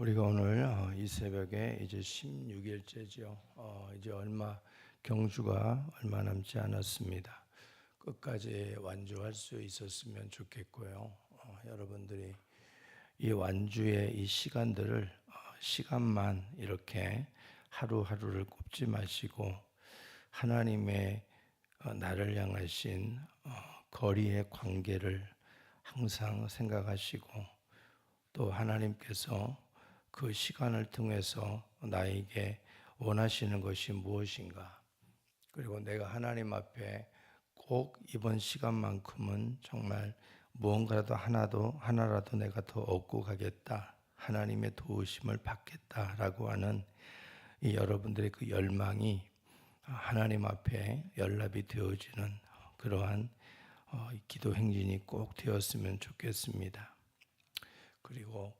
우리가 오늘 이 새벽에 이제 16일째죠. 이제 경주가 얼마 남지 않았습니다. 끝까지 완주할 수 있었으면 좋겠고요. 여러분들이 이 완주의 이 시간만 이렇게 하루하루를 꼽지 마시고 하나님의 나를 향하신 거리의 관계를 항상 생각하시고 또 하나님께서 그 시간을 통해서 나에게 원하시는 것이 무엇인가, 그리고 내가 하나님 앞에 꼭 이번 시간만큼은 정말 무언가라도 하나라도 내가 더 얻고 가겠다, 하나님의 도우심을 받겠다라고 하는 이 여러분들의 그 열망이 하나님 앞에 연락이 되어지는 그러한 기도 행진이 꼭 되었으면 좋겠습니다. 그리고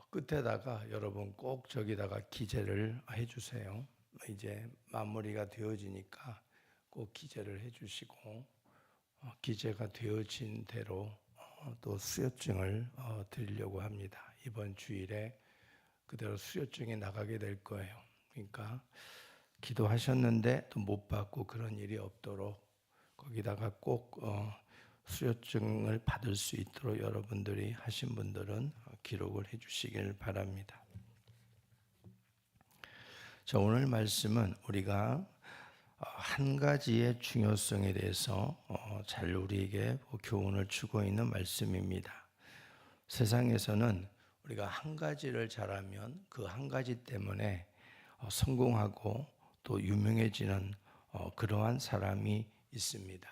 끝에다가 여러분 꼭 저기다가 기재를 해주세요. 이제 마무리가 되어지니까 꼭 기재를 해주시고 기재가 되어진 대로 또 수료증을 드리려고 합니다. 이번 주일에 그대로 수료증이 나가게 될 거예요. 그러니까 기도하셨는데 또 못 받고 그런 일이 없도록 거기다가 꼭 수료증을 받을 수 있도록 여러분들이 하신 분들은 기록을 해 주시길 바랍니다. 자, 오늘 말씀은 우리가 한 가지의 중요성에 대해서 잘 우리에게 교훈을 주고 있는 말씀입니다. 세상에서는 우리가 한 가지를 잘하면 그 한 가지 때문에 성공하고 또 유명해지는 그러한 사람이 있습니다.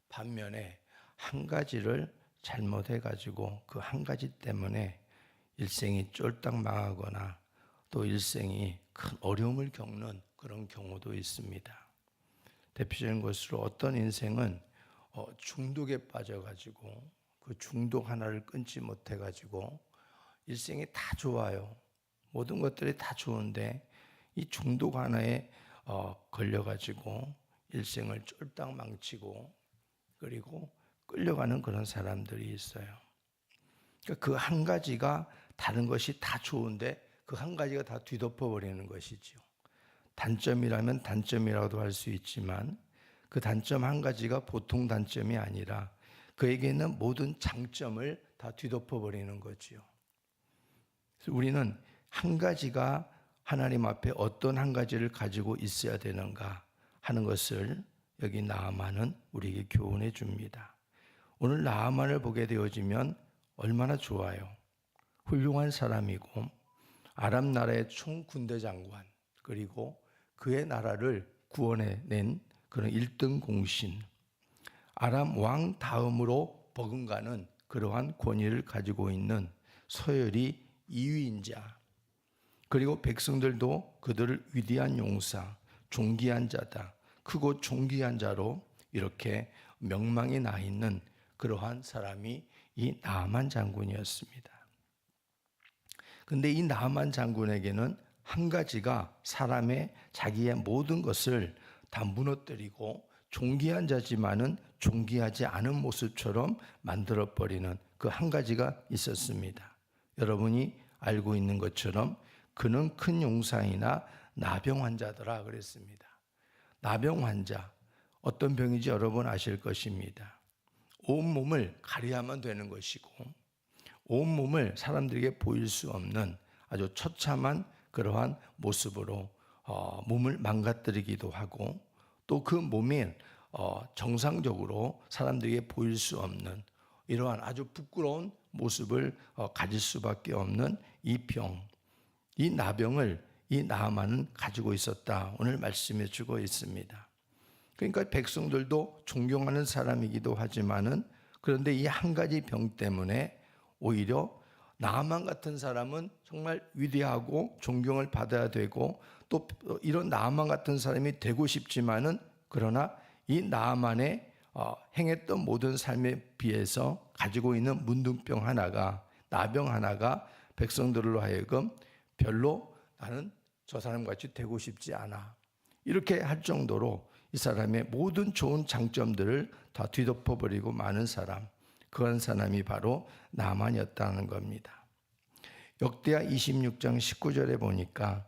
반면에 한 가지를 잘못해가지고 그 한 가지 때문에 일생이 쫄딱 망하거나 또 일생이 큰 어려움을 겪는 그런 경우도 있습니다. 대표적인 것으로 어떤 인생은 중독에 빠져가지고 그 중독 하나를 끊지 못해가지고 일생이 다 좋아요. 모든 것들이 다 좋은데 이 중독 하나에 걸려가지고 일생을 쫄딱 망치고 그리고 끌려가는 그런 사람들이 있어요. 그러니까 그 한 가지가 다른 것이 다 좋은데 그 한 가지가 다 뒤덮어버리는 것이죠. 단점이라면 단점이라고도 할 수 있지만 그 단점 한 가지가 보통 단점이 아니라 그에게 있는 모든 장점을 다 뒤덮어버리는 거지요. 그래서 우리는 한 가지가 하나님 앞에 어떤 한 가지를 가지고 있어야 되는가 하는 것을 여기 나아만은 우리에게 교훈해 줍니다. 오늘 나아만을 보게 되어지면 얼마나 좋아요. 훌륭한 사람이고 아람 나라의 총군대 장관, 그리고 그의 나라를 구원해낸 그런 1등 공신, 아람 왕 다음으로 버금가는 그러한 권위를 가지고 있는 서열이 2위인 자, 그리고 백성들도 그들을 위대한 용사, 존귀한 자다, 크고 존귀한 자로 이렇게 명망이 나 있는 그러한 사람이 이 나아만 장군이었습니다. 근데 이 나아만 장군에게는 한 가지가 사람의 자기의 모든 것을 다 무너뜨리고 존귀한 자지만은 존귀하지 않은 모습처럼 만들어버리는 그 한 가지가 있었습니다. 여러분이 알고 있는 것처럼 그는 큰 용사이나 나병 환자더라 그랬습니다. 나병 환자, 어떤 병인지 여러분 아실 것입니다. 온몸을 가려야만 되는 것이고 온몸을 사람들에게 보일 수 없는 아주 처참한 그러한 모습으로 몸을 망가뜨리기도 하고 또 그 몸이 정상적으로 사람들에게 보일 수 없는 이러한 아주 부끄러운 모습을 가질 수밖에 없는 이 병, 이 나병을 이 나아만은 가지고 있었다. 오늘 말씀해 주고 있습니다. 그러니까 백성들도 존경하는 사람이기도 하지만은 그런데 이 한 가지 병 때문에 오히려 나아만 같은 사람은 정말 위대하고 존경을 받아야 되고 또 이런 나아만 같은 사람이 되고 싶지만은 그러나 이 나아만의 행했던 모든 삶에 비해서 가지고 있는 문둥병 하나가, 나병 하나가 백성들로 하여금 별로 나는 저 사람같이 되고 싶지 않아, 이렇게 할 정도로 이 사람의 모든 좋은 장점들을 다 뒤덮어버리고 마는 사람, 그런 사람이 바로 나아만이었다는 겁니다. 역대하 26장 19절에 보니까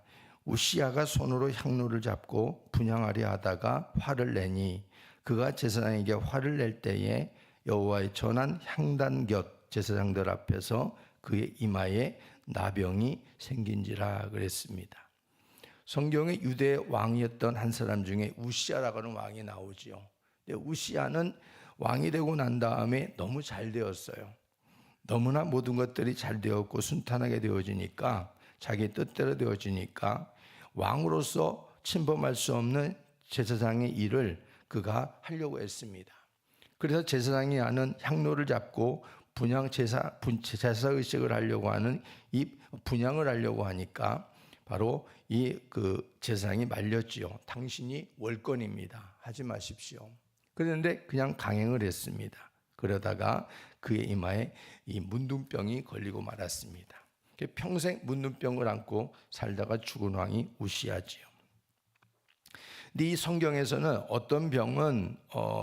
우시야가 손으로 향로를 잡고 분향하려 하다가 화를 내니 그가 제사장에게 화를 낼 때에 여호와의 전한 향단 곁 제사장들 앞에서 그의 이마에 나병이 생긴지라 그랬습니다. 성경에 유대 왕이었던 한 사람 중에 우시야라고 하는 왕이 나오지요. 근데 우시야는 왕이 되고 난 다음에 너무 잘 되었어요. 너무나 모든 것들이 잘 되었고 순탄하게 되어지니까 자기 뜻대로 되어지니까 왕으로서 침범할 수 없는 제사장의 일을 그가 하려고 했습니다. 그래서 제사장이 하는 향로를 잡고 분향 제사 의식을 하려고 하는 이 분향을 하려고 하니까 바로 이 그 제사장이 말렸지요. 당신이 월권입니다. 하지 마십시오. 그런데 그냥 강행을 했습니다. 그러다가 그의 이마에 이 문둥병이 걸리고 말았습니다. 평생 문둥병을 안고 살다가 죽은 왕이 우시야지요. 근데 이 성경에서는 어떤 병은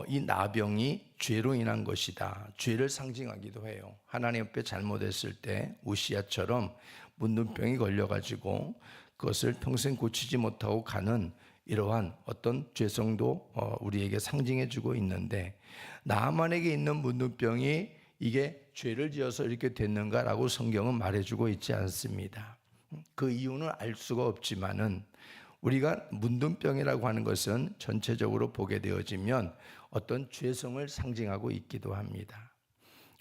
이 나병이 죄로 인한 것이다. 죄를 상징하기도 해요. 하나님 앞에 잘못했을 때 우시야처럼 문둥병이 걸려가지고 그것을 평생 고치지 못하고 가는 이러한 어떤 죄성도 우리에게 상징해주고 있는데 나만에게 있는 문둥병이 이게 죄를 지어서 이렇게 됐는가라고 성경은 말해주고 있지 않습니다. 그 이유는 알 수가 없지만은 우리가 문둥병이라고 하는 것은 전체적으로 보게 되어지면 어떤 죄성을 상징하고 있기도 합니다.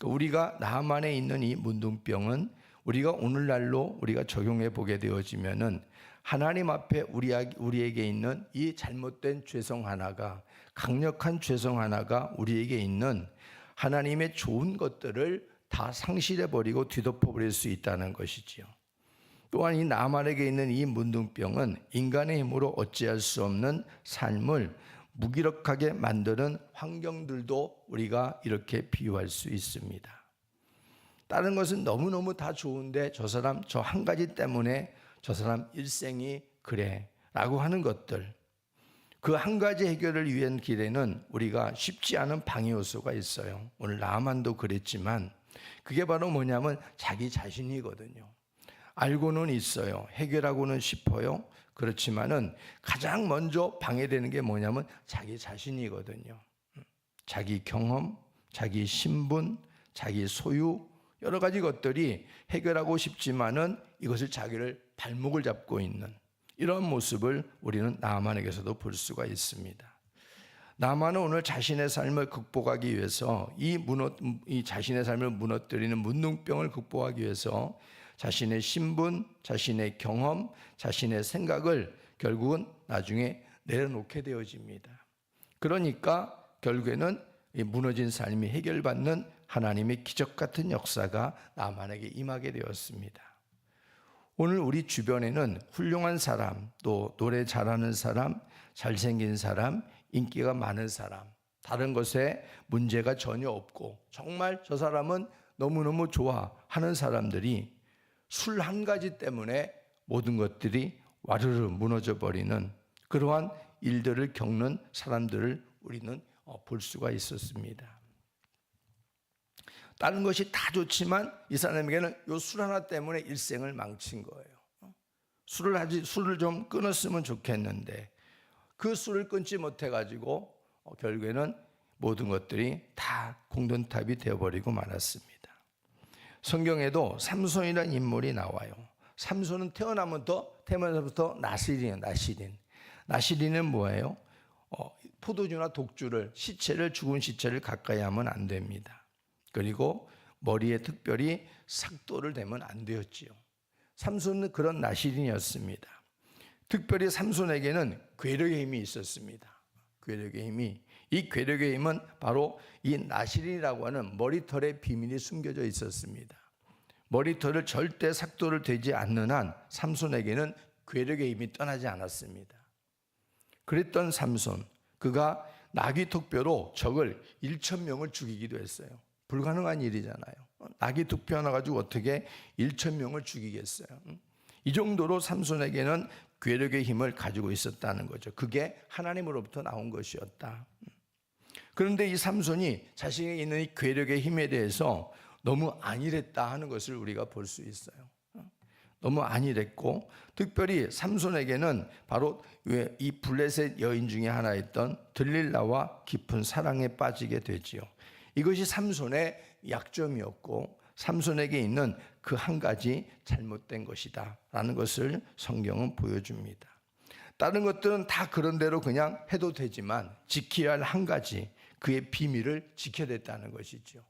우리가 나만에 있는 이 문둥병은 우리가 오늘날로 우리가 적용해 보게 되어지면은 하나님 앞에 우리에게 있는 이 잘못된 죄성 하나가 강력한 죄성 하나가 우리에게 있는 하나님의 좋은 것들을 다 상실해 버리고 뒤덮어 버릴 수 있다는 것이지요. 또한 이 나만에게 있는 이 문둥병은 인간의 힘으로 어찌할 수 없는 삶을 무기력하게 만드는 환경들도 우리가 이렇게 비유할 수 있습니다. 다른 것은 너무너무 다 좋은데 저 사람 저 한 가지 때문에 저 사람 일생이 그래 라고 하는 것들, 그 한 가지 해결을 위한 길에는 우리가 쉽지 않은 방해 요소가 있어요. 오늘 나만도 그랬지만 그게 바로 뭐냐면 자기 자신이거든요. 알고는 있어요. 해결하고는 싶어요. 그렇지만은 가장 먼저 방해되는 게 뭐냐면 자기 자신이거든요. 자기 경험, 자기 신분, 자기 소유, 여러 가지 것들이 해결하고 싶지만은 이것을 자기를 발목을 잡고 있는 이런 모습을 우리는 나만에게서도 볼 수가 있습니다. 나만은 오늘 자신의 삶을 극복하기 위해서 이 자신의 삶을 무너뜨리는 문둥병을 극복하기 위해서 자신의 신분, 자신의 경험, 자신의 생각을 결국은 나중에 내려놓게 되어집니다. 그러니까 결국에는 이 무너진 삶이 해결받는 하나님의 기적 같은 역사가 나만에게 임하게 되었습니다. 오늘 우리 주변에는 훌륭한 사람, 또 노래 잘하는 사람, 잘생긴 사람, 인기가 많은 사람, 다른 것에 문제가 전혀 없고 정말 저 사람은 너무너무 좋아 하는 사람들이 술 한 가지 때문에 모든 것들이 와르르 무너져 버리는 그러한 일들을 겪는 사람들을 우리는 볼 수가 있었습니다. 다른 것이 다 좋지만 이 사람에게는 이 술 하나 때문에 일생을 망친 거예요. 술을 좀 끊었으면 좋겠는데 그 술을 끊지 못해가지고 결국에는 모든 것들이 다 공든탑이 되어버리고 말았습니다. 성경에도 삼손이라는 인물이 나와요. 삼손은 태어나면서부터 나시린이에요. 나시린은 뭐예요? 포도주나 독주를 죽은 시체를 가까이 하면 안 됩니다. 그리고 머리에 특별히 삭도를 대면 안 되었지요. 삼손은 그런 나시린이었습니다. 특별히 삼손에게는 괴력의 힘이 있었습니다. 이 괴력의 힘은 바로 이 나시린이라고 하는 머리털의 비밀이 숨겨져 있었습니다. 머리털을 절대 삭도를 대지 않는 한 삼손에게는 괴력의 힘이 떠나지 않았습니다. 그랬던 삼손, 그가 나귀 톡뼈로 적을 1,000명을 죽이기도 했어요. 불가능한 일이잖아요. 나귀 톡뼈 하나 가지고 어떻게 1,000명을 죽이겠어요? 이 정도로 삼손에게는 괴력의 힘을 가지고 있었다는 거죠. 그게 하나님으로부터 나온 것이었다. 그런데 이 삼손이 자신에게 있는 이 괴력의 힘에 대해서 너무 안일했다 하는 것을 우리가 볼 수 있어요. 너무 안일했고, 특별히 삼손에게는 바로 이 블레셋 여인 중에 하나였던 들릴라와 깊은 사랑에 빠지게 되지요. 이것이 삼손의 약점이었고 삼손에게 있는 그 한 가지 잘못된 것이다 라는 것을 성경은 보여줍니다. 다른 것들은 다 그런 대로 그냥 해도 되지만 지켜야 할 한 가지, 그의 비밀을 지켜야 됐다는 것이죠.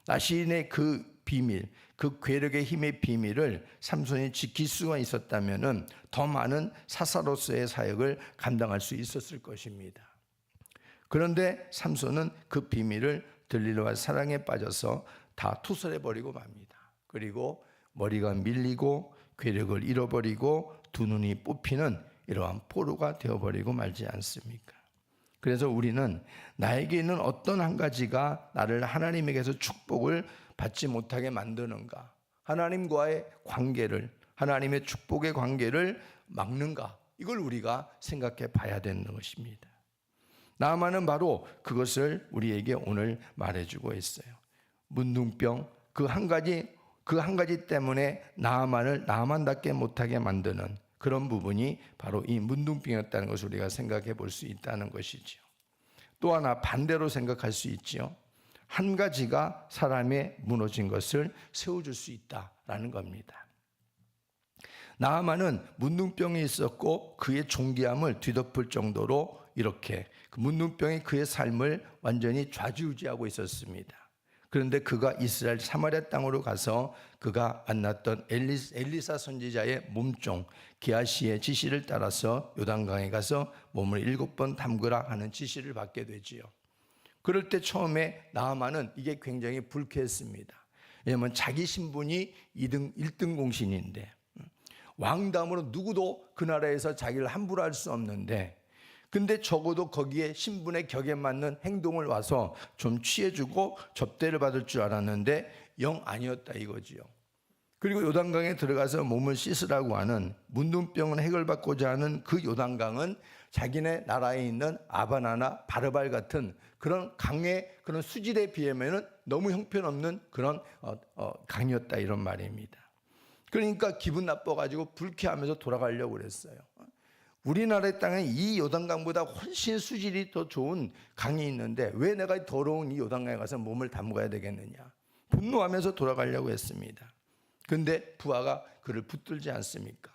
나신의 그 비밀, 그 괴력의 힘의 비밀을 삼손이 지킬 수가 있었다면 더 많은 사사로서의 사역을 감당할 수 있었을 것입니다. 그런데 삼손은 그 비밀을 들릴라와 사랑에 빠져서 다 투설해버리고 맙니다. 그리고 머리가 밀리고 괴력을 잃어버리고 두 눈이 뽑히는 이러한 포로가 되어버리고 말지 않습니까? 그래서 우리는 나에게 있는 어떤 한 가지가 나를 하나님에게서 축복을 받지 못하게 만드는가, 하나님과의 관계를, 하나님의 축복의 관계를 막는가, 이걸 우리가 생각해 봐야 되는 것입니다. 나아만은 바로 그것을 우리에게 오늘 말해주고 있어요. 문둥병, 그 한 가지 때문에 나아만을 나아만답게 못하게 만드는 그런 부분이 바로 이 문둥병이었다는 것을 우리가 생각해 볼 수 있다는 것이죠. 또 하나 반대로 생각할 수 있죠. 한 가지가 사람의 무너진 것을 세워줄 수 있다라는 겁니다. 나아만은 문둥병이 있었고 그의 존귀함을 뒤덮을 정도로 이렇게 그 문둥병이 그의 삶을 완전히 좌지우지하고 있었습니다. 그런데 그가 이스라엘 사마리아 땅으로 가서 그가 만났던 엘리사 선지자의 몸종 게하시의 지시를 따라서 요단강에 가서 몸을 7번 담그라 하는 지시를 받게 되지요. 그럴 때 처음에 나아만은 이게 굉장히 불쾌했습니다. 왜냐하면 자기 신분이 1등 공신인데 왕다음으로 누구도 그 나라에서 자기를 함부로 할 수 없는데, 근데 적어도 거기에 신분의 격에 맞는 행동을 와서 좀 취해주고 접대를 받을 줄 알았는데 영 아니었다 이거지요. 그리고 요단강에 들어가서 몸을 씻으라고 하는, 문둥병을 해결받고자 하는 그 요단강은 자기네 나라에 있는 아바나나 바르발 같은 그런 강의 그런 수질에 비하면 너무 형편없는 그런 강이었다 이런 말입니다. 그러니까 기분 나빠가지고 불쾌하면서 돌아가려고 그랬어요. 우리나라의 땅에 이 요단강보다 훨씬 수질이 더 좋은 강이 있는데 왜 내가 더러운 이 요단강에 가서 몸을 담가야 되겠느냐, 분노하면서 돌아가려고 했습니다. 근데 부하가 그를 붙들지 않습니까?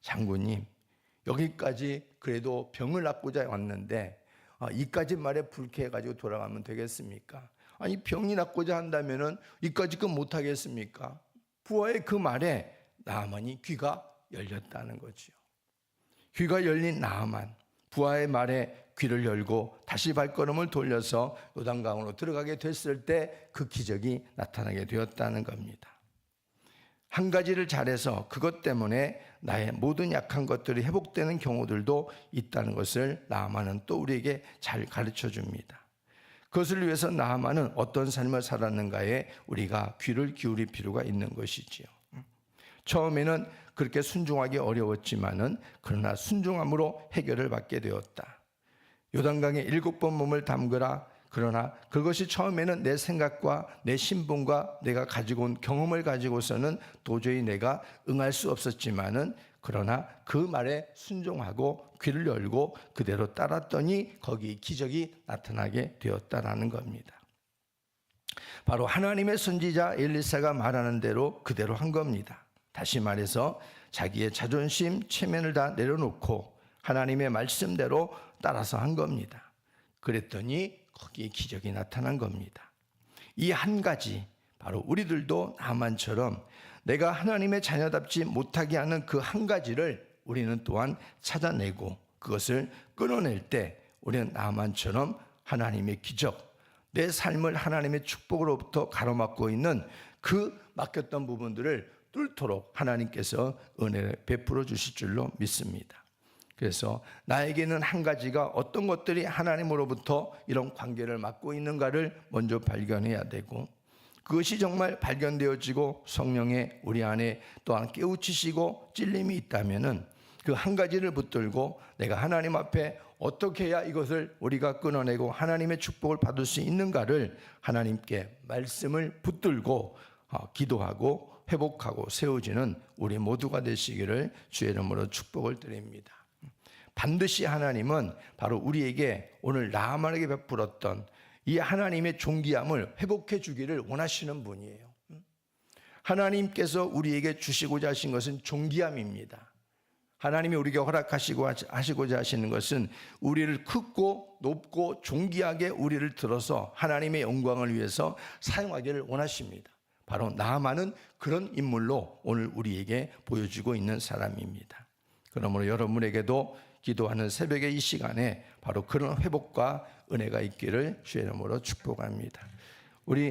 장군님, 여기까지 그래도 병을 낫고자 왔는데 이까지 말에 불쾌해가지고 돌아가면 되겠습니까? 아니 병이 낫고자 한다면은 이까지껏 못하겠습니까? 부하의 그 말에 나아만이 귀가 열렸다는 거지요. 귀가 열린 나아만, 부하의 말에 귀를 열고 다시 발걸음을 돌려서 요단강으로 들어가게 됐을 때 그 기적이 나타나게 되었다는 겁니다. 한 가지를 잘해서 그것 때문에 나의 모든 약한 것들이 회복되는 경우들도 있다는 것을 나아만은 또 우리에게 잘 가르쳐 줍니다. 그것을 위해서 나아만은 어떤 삶을 살았는가에 우리가 귀를 기울일 필요가 있는 것이지요. 처음에는 그렇게 순종하기 어려웠지만은 그러나 순종함으로 해결을 받게 되었다. 요단강에 7번 몸을 담그라. 그러나 그것이 처음에는 내 생각과 내 신분과 내가 가지고 온 경험을 가지고서는 도저히 내가 응할 수 없었지만은, 그러나 그 말에 순종하고 귀를 열고 그대로 따랐더니 거기 기적이 나타나게 되었다라는 겁니다. 바로 하나님의 선지자 엘리사가 말하는 대로 그대로 한 겁니다. 다시 말해서 자기의 자존심, 체면을 다 내려놓고 하나님의 말씀대로 따라서 한 겁니다. 그랬더니 거기에 기적이 나타난 겁니다. 이 한 가지, 바로 우리들도 나만처럼 내가 하나님의 자녀답지 못하게 하는 그 한 가지를 우리는 또한 찾아내고 그것을 끊어낼 때 우리는 나만처럼 하나님의 기적, 내 삶을 하나님의 축복으로부터 가로막고 있는 그 막혔던 부분들을 뚫도록 하나님께서 은혜를 베풀어 주실 줄로 믿습니다. 그래서 나에게는 한 가지가 어떤 것들이 하나님으로부터 이런 관계를 막고 있는가를 먼저 발견해야 되고, 그것이 정말 발견되어지고 성령의 우리 안에 또한 깨우치시고 찔림이 있다면은 그 한 가지를 붙들고 내가 하나님 앞에 어떻게 해야 이것을 우리가 끊어내고 하나님의 축복을 받을 수 있는가를 하나님께 말씀을 붙들고 기도하고 회복하고 세워지는 우리 모두가 되시기를 주의 이름으로 축복을 드립니다. 반드시 하나님은 바로 우리에게 오늘 나아만에게 베풀었던 이 하나님의 존귀함을 회복해 주기를 원하시는 분이에요. 하나님께서 우리에게 주시고자 하신 것은 존귀함입니다. 하나님이 우리에게 하시고자 하시는 것은 우리를 크고 높고 존귀하게 우리를 들어서 하나님의 영광을 위해서 사용하기를 원하십니다. 바로 나아만은 그런 인물로 오늘 우리에게 보여주고 있는 사람입니다. 그러므로 여러분에게도 기도하는 새벽의 이 시간에 바로 그런 회복과 은혜가 있기를 주의 이름으로 축복합니다. 우리